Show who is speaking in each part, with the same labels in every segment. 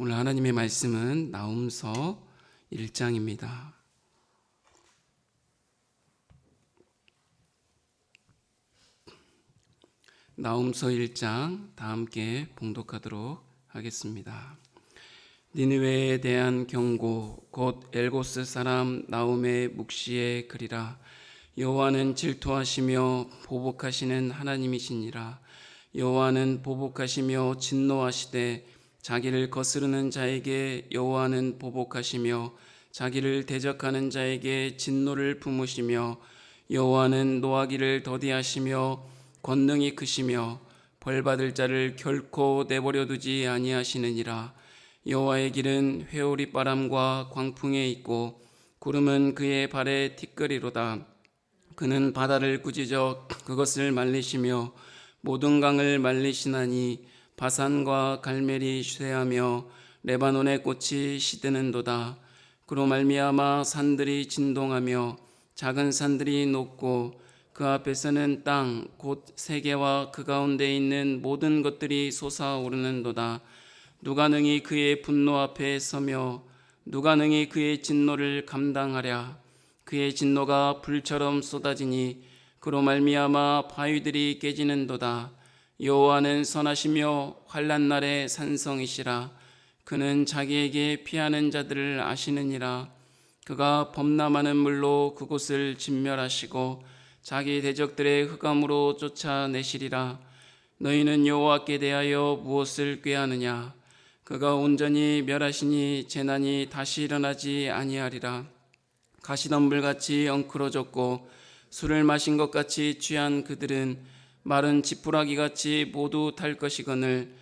Speaker 1: 오늘 하나님의 말씀은 나훔서 1장입니다. 나훔서 1장 다 함께 봉독하도록 하겠습니다. 니느웨에 대한 경고 곧 엘고스 사람 나훔의 묵시의 글이라. 여호와는 질투하시며 보복하시는 하나님이시니라. 여호와는 보복하시며 진노하시되 자기를 거스르는 자에게 여호와는 보복하시며 자기를 대적하는 자에게 진노를 품으시며 여호와는 노하기를 더디하시며 권능이 크시며 벌받을 자를 결코 내버려 두지 아니하시느니라. 여호와의 길은 회오리 바람과 광풍에 있고 구름은 그의 발에 티끌이로다. 그는 바다를 꾸짖어 그것을 말리시며 모든 강을 말리시나니 바산과 갈멜이 쇠하며 레바논의 꽃이 시드는도다. 그로 말미암아 산들이 진동하며 작은 산들이 녹고 그 앞에서는 땅 곧 세계와 그 가운데 있는 모든 것들이 솟아오르는도다. 누가 능히 그의 분노 앞에 서며 누가 능히 그의 진노를 감당하랴. 그의 진노가 불처럼 쏟아지니 그로 말미암아 바위들이 깨지는도다. 여호와는 선하시며 환난 날의 산성이시라. 그는 자기에게 피하는 자들을 아시느니라. 그가 범람하는 물로 그곳을 진멸하시고 자기 대적들의 흑암으로 쫓아내시리라. 너희는 여호와께 대하여 무엇을 꾀하느냐. 그가 온전히 멸하시니 재난이 다시 일어나지 아니하리라. 가시덤불같이 엉클어졌고 술을 마신 것 같이 취한 그들은 마른 지푸라기같이 모두 탈 것이거늘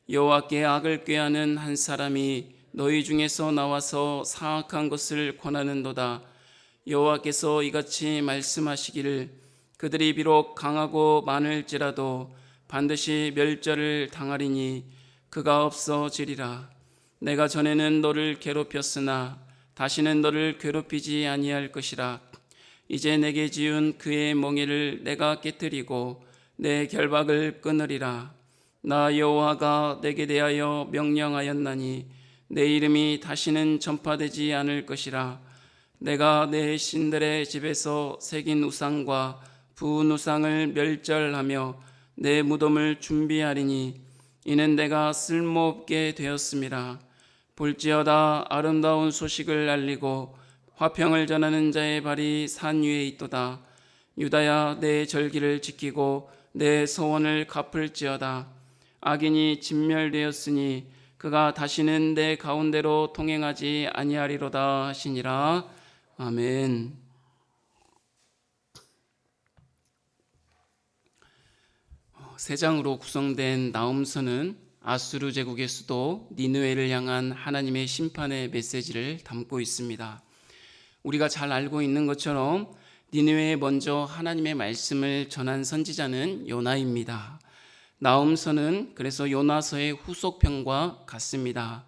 Speaker 1: 여호와께 악을 꾀하는 한 사람이 너희 중에서 나와서 사악한 것을 권하는도다. 여호와께서 이같이 말씀하시기를 그들이 비록 강하고 많을지라도 반드시 멸절을 당하리니 그가 없어지리라. 내가 전에는 너를 괴롭혔으나 다시는 너를 괴롭히지 아니할 것이라. 이제 내게 지은 그의 멍에를 내가 깨뜨리고 내 결박을 끊으리라. 나 여호와가 내게 대하여 명령하였나니 내 이름이 다시는 전파되지 않을 것이라. 내가 내 신들의 집에서 새긴 우상과 부은 우상을 멸절하며 내 무덤을 준비하리니 이는 내가 쓸모없게 되었음이라. 볼지어다 아름다운 소식을 알리고 화평을 전하는 자의 발이 산 위에 있도다. 유다야 내 절기를 지키고 내 소원을 갚을지어다. 악인이 진멸되었으니 그가 다시는 내 가운데로 통행하지 아니하리로다 하시니라. 아멘. 세 장으로 구성된 나훔서는 아수르 제국의 수도 니느웨를 향한 하나님의 심판의 메시지를 담고 있습니다. 우리가 잘 알고 있는 것처럼 니느웨에 먼저 하나님의 말씀을 전한 선지자는 요나입니다. 나훔서는 그래서 요나서의 후속편과 같습니다.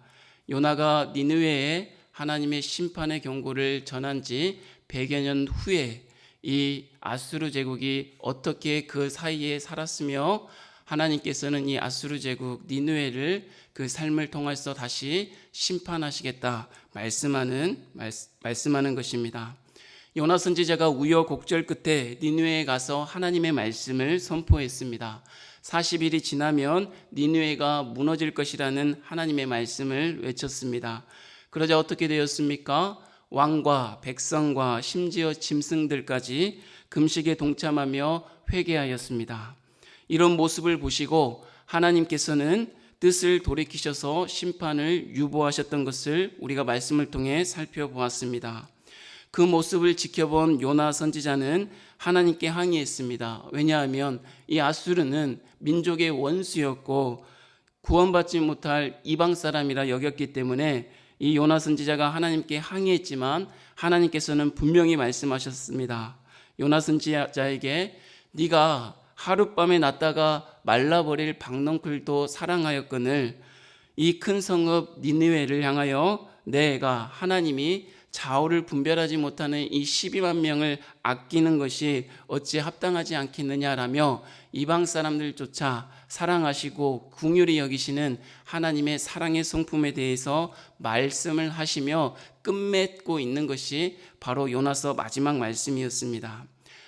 Speaker 1: 요나가 니느웨에 하나님의 심판의 경고를 전한 지 100여 년 후에 이 아수르 제국이 어떻게 그 사이에 살았으며 하나님께서는 이 아수르 제국 니느웨를 그 삶을 통해서 다시 심판하시겠다 말씀하는 것입니다. 요나 선지자가 우여곡절 끝에 니느웨에 가서 하나님의 말씀을 선포했습니다. 40일이 지나면 니느웨가 무너질 것이라는 하나님의 말씀을 외쳤습니다. 그러자 어떻게 되었습니까? 왕과 백성과 심지어 짐승들까지 금식에 동참하며 회개하였습니다. 이런 모습을 보시고 하나님께서는 뜻을 돌이키셔서 심판을 유보하셨던 것을 우리가 말씀을 통해 살펴보았습니다. 그 모습을 지켜본 요나 선지자는 하나님께 항의했습니다. 왜냐하면 이 아수르는 민족의 원수였고 구원받지 못할 이방 사람이라 여겼기 때문에 이 요나 선지자가 하나님께 항의했지만 하나님께서는 분명히 말씀하셨습니다. 요나 선지자에게 네가 하룻밤에 났다가 말라버릴 박넝쿨도 사랑하였거늘 이 큰 성읍 니느웨를 향하여 내가 하나님이 좌우를 분별하지 못하는 이 12만 명을 아끼는 것이 어찌 합당하지 않겠느냐라며 이방 사람들조차 사랑하시고 긍휼히 여기시는 하나님의 사랑의 성품에 대해서 말씀을 하시며 끝맺고 있는 것이 바로 요나서 마지막 말씀이었습니다.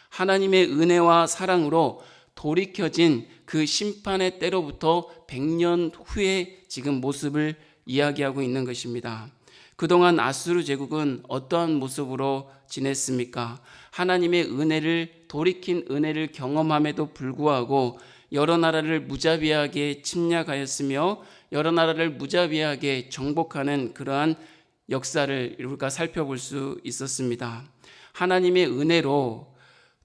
Speaker 1: 하나님의 은혜와 사랑으로 돌이켜진 그 심판의 때로부터 100년 후에 지금 모습을 이야기하고 있는 것입니다. 그동안 아수르 제국은 어떠한 모습으로 지냈습니까? 하나님의 은혜를 돌이킨 은혜를 경험함에도 불구하고 여러 나라를 무자비하게 침략하였으며 여러 나라를 무자비하게 정복하는 그러한 역사를 우리가 살펴볼 수 있었습니다. 하나님의 은혜로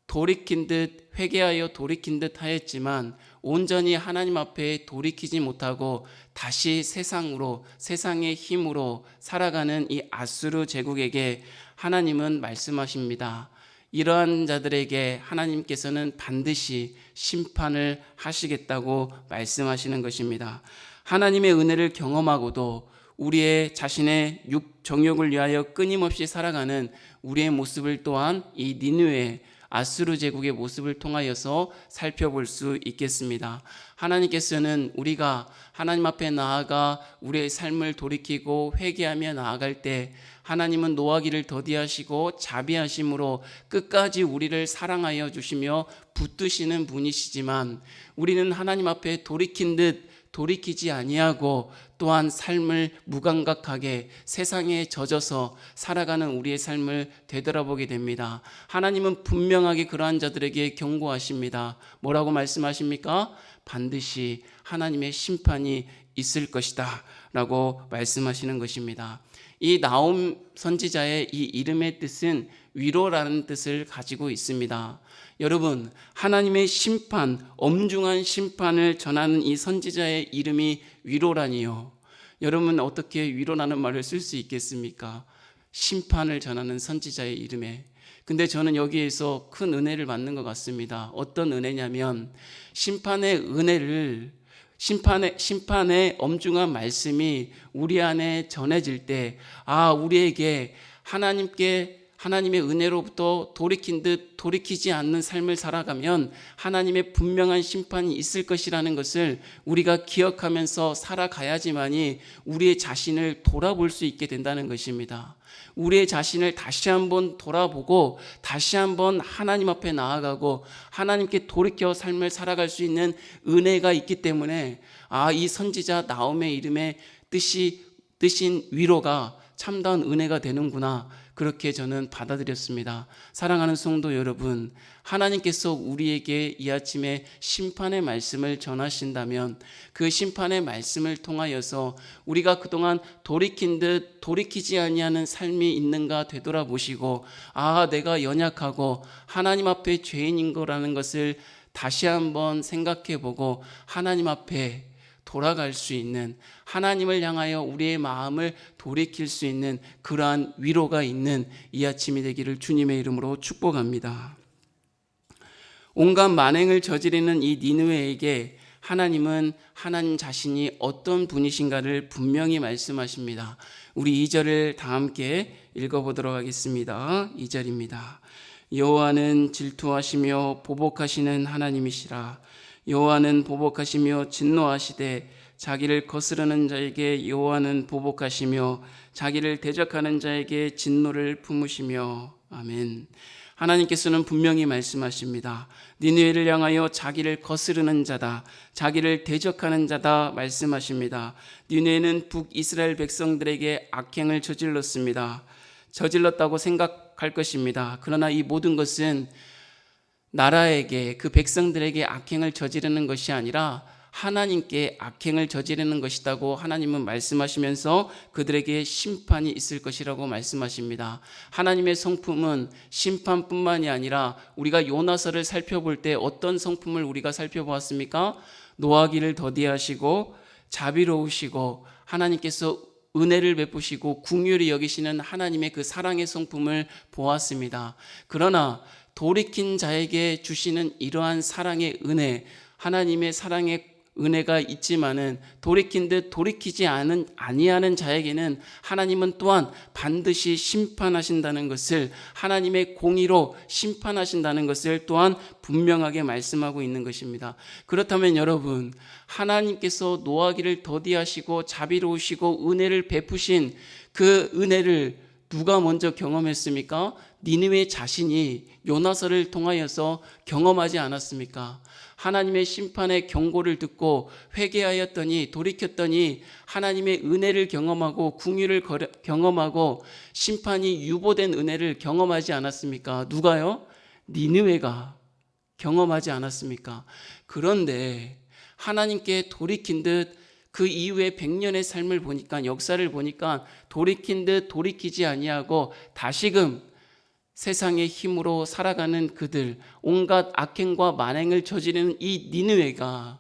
Speaker 1: 돌이킨 듯 회개하여 돌이킨 듯 하였지만 온전히 하나님 앞에 돌이키지 못하고 다시 세상으로 세상의 힘으로 살아가는 이 아수르 제국에게 하나님은 말씀하십니다. 이러한 자들에게 하나님께서는 반드시 심판을 하시겠다고 말씀하시는 것입니다. 하나님의 은혜를 경험하고도 우리의 자신의 정욕을 위하여 끊임없이 살아가는 우리의 모습을 또한 이 니느웨 아수르 제국의 모습을 통하여서 살펴볼 수 있겠습니다. 하나님께서는 우리가 하나님 앞에 나아가 우리의 삶을 돌이키고 회개하며 나아갈 때 하나님은 노하기를 더디하시고 자비하심으로 끝까지 우리를 사랑하여 주시며 붙드시는 분이시지만 우리는 하나님 앞에 돌이킨 듯 돌이키지 아니하고 또한 삶을 무감각하게 세상에 젖어서 살아가는 우리의 삶을 되돌아보게 됩니다. 하나님은 분명하게 그러한 자들에게 경고하십니다. 뭐라고 말씀하십니까? 반드시 하나님의 심판이 있을 것이다 라고 말씀하시는 것입니다. 이 나홈 선지자의 이 이름의 뜻은 위로라는 뜻을 가지고 있습니다. 여러분, 하나님의 심판, 엄중한 심판을 전하는 이 선지자의 이름이 위로라니요. 여러분 어떻게 위로라는 말을 쓸 수 있겠습니까? 심판을 전하는 선지자의 이름에. 근데 저는 여기에서 큰 은혜를 받는 것 같습니다. 어떤 은혜냐면 심판의 은혜를 심판의 엄중한 말씀이 우리 안에 전해질 때 우리에게 하나님의 은혜로부터 돌이킨 듯 돌이키지 않는 삶을 살아가면 하나님의 분명한 심판이 있을 것이라는 것을 우리가 기억하면서 살아가야지만이 우리의 자신을 돌아볼 수 있게 된다는 것입니다. 우리의 자신을 다시 한번 돌아보고 다시 한번 하나님 앞에 나아가고 하나님께 돌이켜 삶을 살아갈 수 있는 은혜가 있기 때문에 이 선지자 나홈의 이름의 뜻인 위로가 참다운 은혜가 되는구나, 그렇게 저는 받아들였습니다. 사랑하는 성도 여러분, 하나님께서 우리에게 이 아침에 심판의 말씀을 전하신다면 그 심판의 말씀을 통하여서 우리가 그동안 돌이킨 듯 돌이키지 아니하는 삶이 있는가 되돌아보시고 내가 연약하고 하나님 앞에 죄인인 거라는 것을 다시 한번 생각해 보고 하나님 앞에 돌아갈 수 있는, 하나님을 향하여 우리의 마음을 돌이킬 수 있는 그러한 위로가 있는 이 아침이 되기를 주님의 이름으로 축복합니다. 온갖 만행을 저지르는 이 니느웨에게 하나님은 하나님 자신이 어떤 분이신가를 분명히 말씀하십니다. 우리 2절을 다 함께 읽어보도록 하겠습니다. 2절입니다. 여호와는 질투하시며 보복하시는 하나님이시라. 여호와는 보복하시며 진노하시되 자기를 거스르는 자에게 여호와는 보복하시며 자기를 대적하는 자에게 진노를 품으시며. 아멘. 하나님께서는 분명히 말씀하십니다. 니느웨를 향하여 자기를 거스르는 자다, 자기를 대적하는 자다 말씀하십니다. 니느웨는 북이스라엘 백성들에게 악행을 저질렀다고 생각할 것입니다. 그러나 이 모든 것은 나라에게, 그 백성들에게 악행을 저지르는 것이 아니라 하나님께 악행을 저지르는 것이라고 하나님은 말씀하시면서 그들에게 심판이 있을 것이라고 말씀하십니다. 하나님의 성품은 심판뿐만이 아니라 우리가 요나서를 살펴볼 때 어떤 성품을 우리가 살펴보았습니까? 노하기를 더디하시고 자비로우시고 하나님께서 은혜를 베푸시고 긍휼히 여기시는 하나님의 그 사랑의 성품을 보았습니다. 그러나 돌이킨 자에게 주시는 이러한 사랑의 은혜, 하나님의 사랑의 은혜가 있지만은 돌이킨 듯 돌이키지 아니하는 자에게는 하나님은 또한 반드시 심판하신다는 것을, 하나님의 공의로 심판하신다는 것을 또한 분명하게 말씀하고 있는 것입니다. 그렇다면 여러분, 하나님께서 노하기를 더디하시고 자비로우시고 은혜를 베푸신 그 은혜를 누가 먼저 경험했습니까? 니느웨 자신이 요나서를 통하여서 경험하지 않았습니까? 하나님의 심판의 경고를 듣고 회개하였더니, 돌이켰더니 하나님의 은혜를 경험하고 궁유를 경험하고 심판이 유보된 은혜를 경험하지 않았습니까? 누가요? 니느웨가 경험하지 않았습니까? 그런데 하나님께 돌이킨 듯 그 이후에 100년의 삶을 보니까, 역사를 보니까 돌이킨 듯 돌이키지 아니하고 다시금 세상의 힘으로 살아가는 그들, 온갖 악행과 만행을 저지르는 이 니느웨가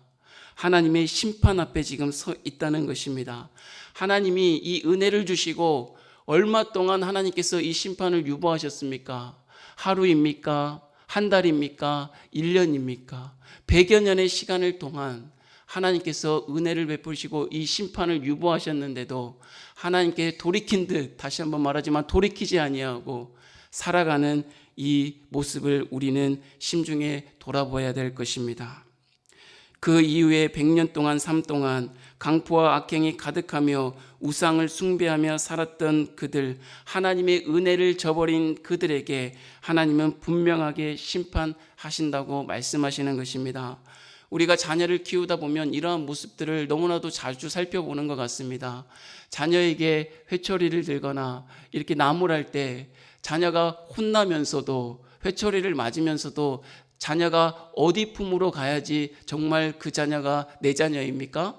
Speaker 1: 하나님의 심판 앞에 지금 서 있다는 것입니다. 하나님이 이 은혜를 주시고 얼마 동안 하나님께서 이 심판을 유보하셨습니까? 하루입니까? 한 달입니까? 1년입니까? 100여 년의 시간을 동안 하나님께서 은혜를 베푸시고 이 심판을 유보하셨는데도 하나님께 돌이킨 듯, 다시 한번 말하지만 돌이키지 아니하고 살아가는 이 모습을 우리는 심중에 돌아봐야 될 것입니다. 그 이후에 100년 동안 삶 동안 강포와 악행이 가득하며 우상을 숭배하며 살았던 그들, 하나님의 은혜를 저버린 그들에게 하나님은 분명하게 심판하신다고 말씀하시는 것입니다. 우리가 자녀를 키우다 보면 이러한 모습들을 너무나도 자주 살펴보는 것 같습니다. 자녀에게 회초리를 들거나 이렇게 나무랄 때 자녀가 혼나면서도, 회초리를 맞으면서도 자녀가 어디 품으로 가야지 정말 그 자녀가 내 자녀입니까?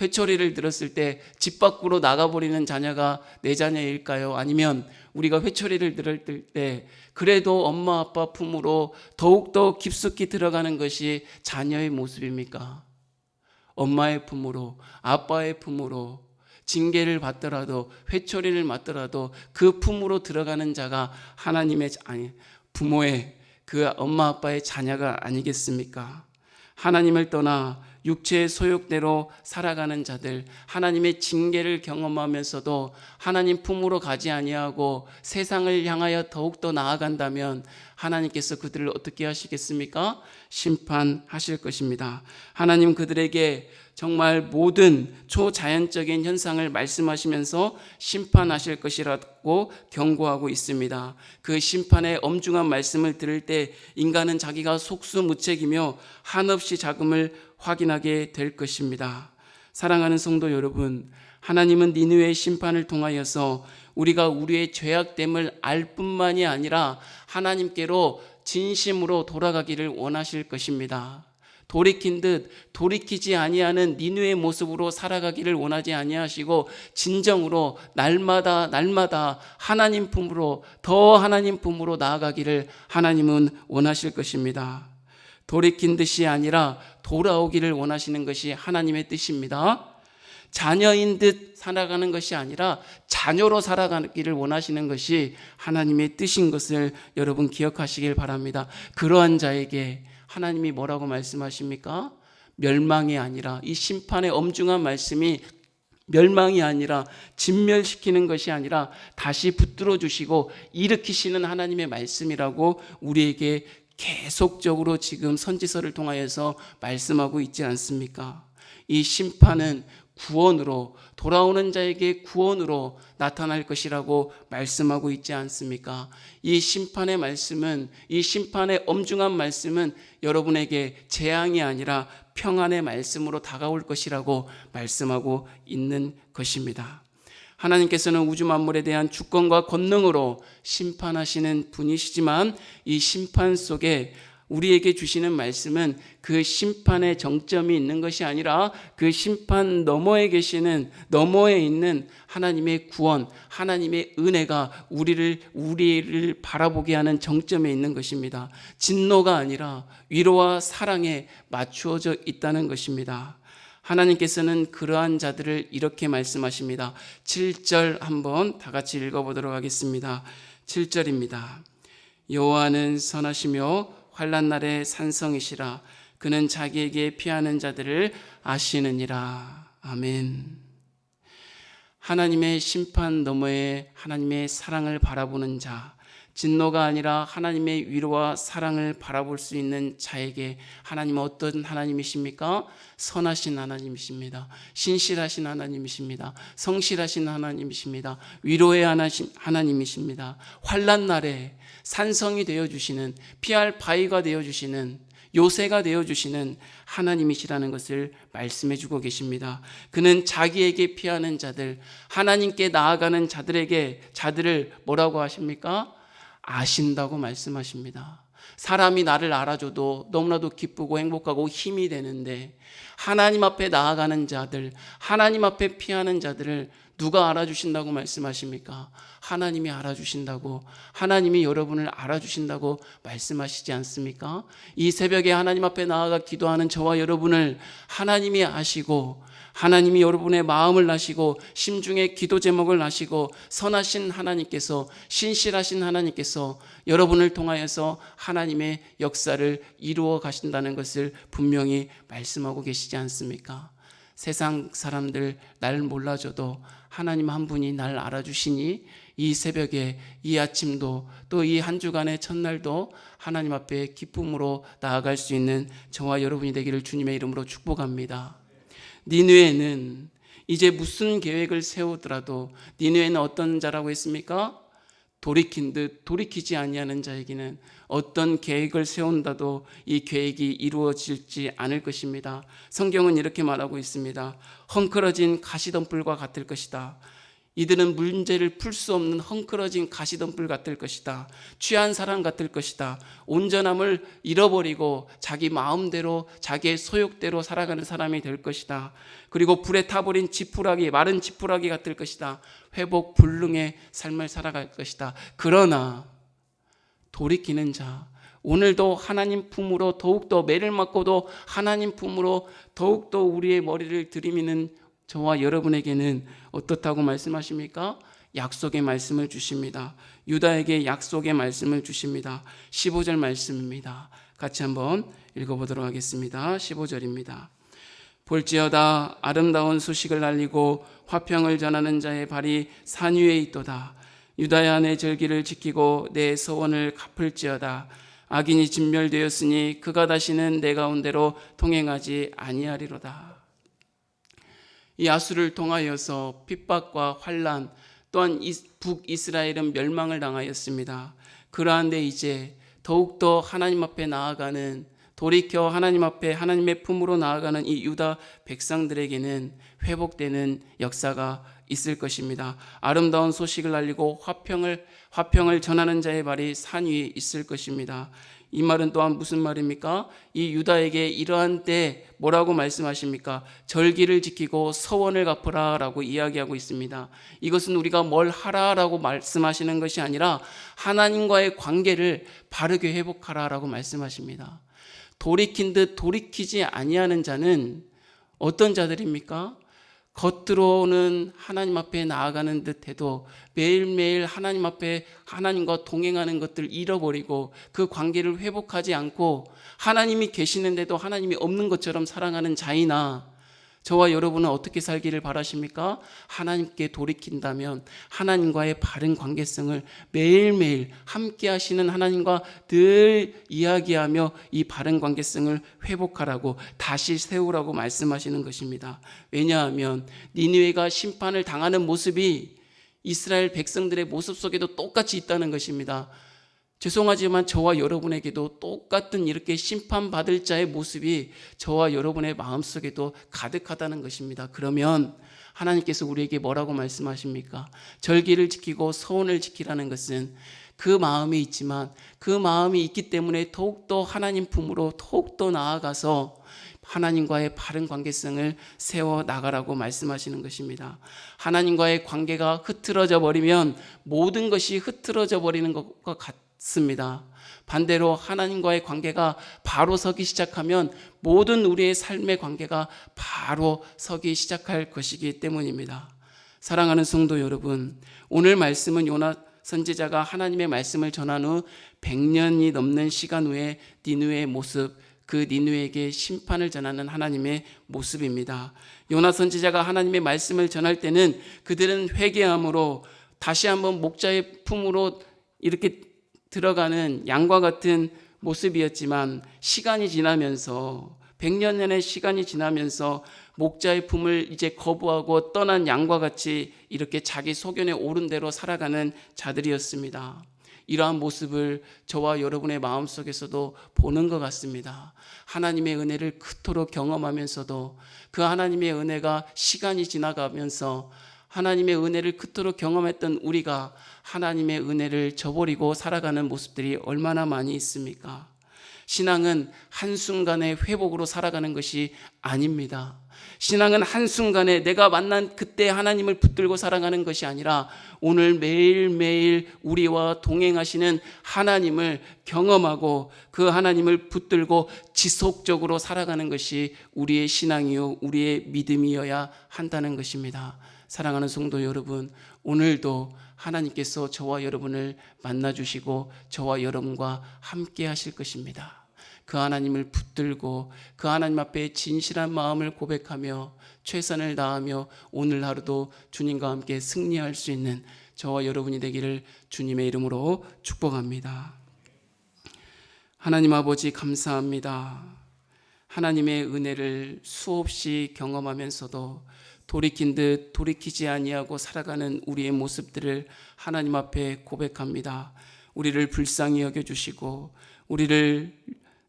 Speaker 1: 회초리를 들었을 때 집 밖으로 나가버리는 자녀가 내 자녀일까요? 아니면 우리가 회초리를 들을 때 그래도 엄마 아빠 품으로 더욱더 깊숙이 들어가는 것이 자녀의 모습입니까? 엄마의 품으로, 아빠의 품으로 징계를 받더라도, 회초리를 맞더라도 그 품으로 들어가는 자가 하나님의, 부모의, 그 엄마 아빠의 자녀가 아니겠습니까? 하나님을 떠나 육체의 소욕대로 살아가는 자들, 하나님의 징계를 경험하면서도 하나님 품으로 가지 아니하고 세상을 향하여 더욱더 나아간다면 하나님께서 그들을 어떻게 하시겠습니까? 심판하실 것입니다. 하나님 그들에게 정말 모든 초자연적인 현상을 말씀하시면서 심판하실 것이라고 경고하고 있습니다. 그 심판의 엄중한 말씀을 들을 때 인간은 자기가 속수무책이며 한없이 작음을 확인하게 될 것입니다. 사랑하는 성도 여러분, 하나님은 니느웨의 심판을 통하여서 우리가 우리의 죄악됨을 알 뿐만이 아니라 하나님께로 진심으로 돌아가기를 원하실 것입니다. 돌이킨 듯 돌이키지 아니하는 니느웨의 모습으로 살아가기를 원하지 아니하시고 진정으로 날마다 하나님 품으로, 더 하나님 품으로 나아가기를 하나님은 원하실 것입니다. 돌이킨 듯이 아니라 돌아오기를 원하시는 것이 하나님의 뜻입니다. 자녀인 듯 살아가는 것이 아니라 자녀로 살아가기를 원하시는 것이 하나님의 뜻인 것을 여러분 기억하시길 바랍니다. 그러한 자에게 하나님이 뭐라고 말씀하십니까? 멸망이 아니라, 이 심판의 엄중한 말씀이 멸망이 아니라, 진멸시키는 것이 아니라 다시 붙들어 주시고 일으키시는 하나님의 말씀이라고 우리에게 계속적으로 지금 선지서를 통하여서 말씀하고 있지 않습니까? 이 심판은 구원으로, 돌아오는 자에게 구원으로 나타날 것이라고 말씀하고 있지 않습니까? 이 심판의 말씀은, 이 심판의 엄중한 말씀은 여러분에게 재앙이 아니라 평안의 말씀으로 다가올 것이라고 말씀하고 있는 것입니다. 하나님께서는 우주 만물에 대한 주권과 권능으로 심판하시는 분이시지만 이 심판 속에 우리에게 주시는 말씀은 그 심판의 정점이 있는 것이 아니라 그 심판 너머에 계시는, 너머에 있는 하나님의 구원, 하나님의 은혜가 우리를 바라보게 하는 정점에 있는 것입니다. 진노가 아니라 위로와 사랑에 맞추어져 있다는 것입니다. 하나님께서는 그러한 자들을 이렇게 말씀하십니다. 7절 한번 다 같이 읽어보도록 하겠습니다. 7절입니다. 여호와는 선하시며 환난 날에 산성이시라. 그는 자기에게 피하는 자들을 아시느니라. 아멘. 하나님의 심판 너머에 하나님의 사랑을 바라보는 자, 진노가 아니라 하나님의 위로와 사랑을 바라볼 수 있는 자에게 하나님은 어떤 하나님이십니까? 선하신 하나님이십니다. 신실하신 하나님이십니다. 성실하신 하나님이십니다. 위로의 하나님이십니다. 환난 날에 산성이 되어주시는, 피할 바위가 되어주시는, 요새가 되어주시는 하나님이시라는 것을 말씀해 주고 계십니다. 그는 자기에게 피하는 자들, 하나님께 나아가는 자들을 뭐라고 하십니까? 아신다고 말씀하십니다. 사람이 나를 알아줘도 너무나도 기쁘고 행복하고 힘이 되는데, 하나님 앞에 나아가는 자들, 하나님 앞에 피하는 자들을 누가 알아주신다고 말씀하십니까? 하나님이 알아주신다고, 하나님이 여러분을 알아주신다고 말씀하시지 않습니까? 이 새벽에 하나님 앞에 나아가 기도하는 저와 여러분을 하나님이 아시고, 하나님이 여러분의 마음을 아시고, 심중의 기도 제목을 아시고, 선하신 하나님께서, 신실하신 하나님께서 여러분을 통하여서 하나님의 역사를 이루어 가신다는 것을 분명히 말씀하고 계시지 않습니까? 세상 사람들 날 몰라줘도 하나님 한 분이 날 알아주시니, 이 새벽에, 이 아침도, 또 이 한 주간의 첫날도 하나님 앞에 기쁨으로 나아갈 수 있는 저와 여러분이 되기를 주님의 이름으로 축복합니다. 니느웨는 이제 무슨 계획을 세우더라도, 니느웨는 어떤 자라고 했습니까? 돌이킨 듯 돌이키지 아니하는 자에게는 어떤 계획을 세운다도 이 계획이 이루어질지 않을 것입니다. 성경은 이렇게 말하고 있습니다. 헝클어진 가시덤불과 같을 것이다. 이들은 문제를 풀 수 없는 헝클어진 가시덤불 같을 것이다. 취한 사람 같을 것이다. 온전함을 잃어버리고 자기 마음대로, 자기의 소욕대로 살아가는 사람이 될 것이다. 그리고 불에 타버린 지푸라기, 마른 지푸라기 같을 것이다. 회복 불능의 삶을 살아갈 것이다. 그러나 돌이키는 자, 오늘도 하나님 품으로, 더욱더 매를 맞고도 하나님 품으로 더욱더 우리의 머리를 들이미는 저와 여러분에게는 어떻다고 말씀하십니까? 약속의 말씀을 주십니다. 유다에게 약속의 말씀을 주십니다. 15절 말씀입니다. 같이 한번 읽어보도록 하겠습니다. 15절입니다. 볼지어다 아름다운 소식을 알리고 화평을 전하는 자의 발이 산 위에 있도다. 유다야, 내 절기를 지키고 내 소원을 갚을지어다. 악인이 진멸되었으니 그가 다시는 내 가운데로 통행하지 아니하리로다. 이 아수를 통하여서 핍박과 환난, 또한 북이스라엘은 멸망을 당하였습니다. 그러한데 이제 더욱더 하나님 앞에 나아가는, 돌이켜 하나님 앞에 하나님의 품으로 나아가는 이 유다 백성들에게는 회복되는 역사가 있을 것입니다. 아름다운 소식을 알리고 화평을 전하는 자의 발이 산 위에 있을 것입니다. 이 말은 또한 무슨 말입니까? 이 유다에게 이러한 때 뭐라고 말씀하십니까? 절기를 지키고 서원을 갚으라 라고 이야기하고 있습니다. 이것은 우리가 뭘 하라라고 말씀하시는 것이 아니라 하나님과의 관계를 바르게 회복하라 라고 말씀하십니다. 돌이킨 듯 돌이키지 아니하는 자는 어떤 자들입니까? 겉으로는 하나님 앞에 나아가는 듯 해도 매일매일 하나님 앞에 하나님과 동행하는 것들 잃어버리고 그 관계를 회복하지 않고 하나님이 계시는데도 하나님이 없는 것처럼 살아가는 자이나, 저와 여러분은 어떻게 살기를 바라십니까? 하나님께 돌이킨다면 하나님과의 바른 관계성을 매일매일 함께 하시는 하나님과 늘 이야기하며 이 바른 관계성을 회복하라고, 다시 세우라고 말씀하시는 것입니다. 왜냐하면 니느웨가 심판을 당하는 모습이 이스라엘 백성들의 모습 속에도 똑같이 있다는 것입니다. 죄송하지만 저와 여러분에게도 똑같은 이렇게 심판받을 자의 모습이 저와 여러분의 마음속에도 가득하다는 것입니다. 그러면 하나님께서 우리에게 뭐라고 말씀하십니까? 절기를 지키고 서원을 지키라는 것은 그 마음이 있지만, 그 마음이 있기 때문에 더욱더 하나님 품으로 더욱더 나아가서 하나님과의 바른 관계성을 세워 나가라고 말씀하시는 것입니다. 하나님과의 관계가 흐트러져 버리면 모든 것이 흐트러져 버리는 것과 같습니다. 반대로 하나님과의 관계가 바로 서기 시작하면 모든 우리의 삶의 관계가 바로 서기 시작할 것이기 때문입니다. 사랑하는 성도 여러분, 오늘 말씀은 요나 선지자가 하나님의 말씀을 전한 후 100년이 넘는 시간 후에 니느웨의 모습, 그 니느웨에게 심판을 전하는 하나님의 모습입니다. 요나 선지자가 하나님의 말씀을 전할 때는 그들은 회개함으로 다시 한번 목자의 품으로 이렇게 들어가는 양과 같은 모습이었지만, 시간이 지나면서 100년의 시간이 지나면서 목자의 품을 이제 거부하고 떠난 양과 같이 이렇게 자기 소견에 오른 대로 살아가는 자들이었습니다. 이러한 모습을 저와 여러분의 마음속에서도 보는 것 같습니다. 하나님의 은혜를 그토록 경험하면서도 그 하나님의 은혜가 시간이 지나가면서 하나님의 은혜를 그토록 경험했던 우리가 하나님의 은혜를 저버리고 살아가는 모습들이 얼마나 많이 있습니까? 신앙은 한순간의 회복으로 살아가는 것이 아닙니다. 신앙은 한순간에 내가 만난 그때 하나님을 붙들고 살아가는 것이 아니라 오늘 매일매일 우리와 동행하시는 하나님을 경험하고 그 하나님을 붙들고 지속적으로 살아가는 것이 우리의 신앙이요 우리의 믿음이어야 한다는 것입니다. 사랑하는 성도 여러분, 오늘도 하나님께서 저와 여러분을 만나주시고 저와 여러분과 함께 하실 것입니다. 그 하나님을 붙들고 그 하나님 앞에 진실한 마음을 고백하며 최선을 다하며 오늘 하루도 주님과 함께 승리할 수 있는 저와 여러분이 되기를 주님의 이름으로 축복합니다. 하나님 아버지 감사합니다. 하나님의 은혜를 수없이 경험하면서도 돌이킨 듯 돌이키지 아니하고 살아가는 우리의 모습들을 하나님 앞에 고백합니다. 우리를 불쌍히 여겨주시고 우리를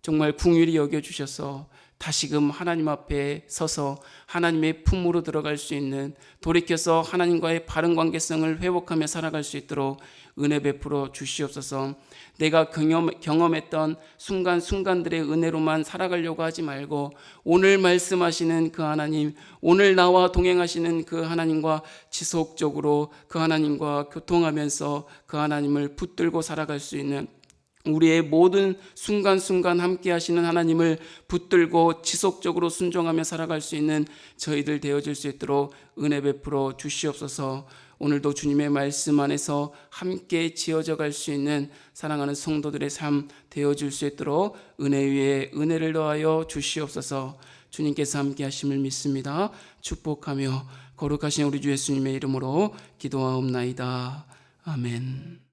Speaker 1: 정말 긍휼히 여겨주셔서 다시금 하나님 앞에 서서 하나님의 품으로 들어갈 수 있는, 돌이켜서 하나님과의 바른 관계성을 회복하며 살아갈 수 있도록 은혜 베풀어 주시옵소서. 내가 경험했던 순간순간들의 은혜로만 살아가려고 하지 말고 오늘 말씀하시는 그 하나님, 오늘 나와 동행하시는 그 하나님과 지속적으로 그 하나님과 교통하면서 그 하나님을 붙들고 살아갈 수 있는, 우리의 모든 순간순간 함께 하시는 하나님을 붙들고 지속적으로 순종하며 살아갈 수 있는 저희들 되어질 수 있도록 은혜 베풀어 주시옵소서. 오늘도 주님의 말씀 안에서 함께 지어져 갈 수 있는 사랑하는 성도들의 삶 되어질 수 있도록 은혜 위에 은혜를 더하여 주시옵소서. 주님께서 함께 하심을 믿습니다. 축복하며 거룩하신 우리 주 예수님의 이름으로 기도하옵나이다. 아멘.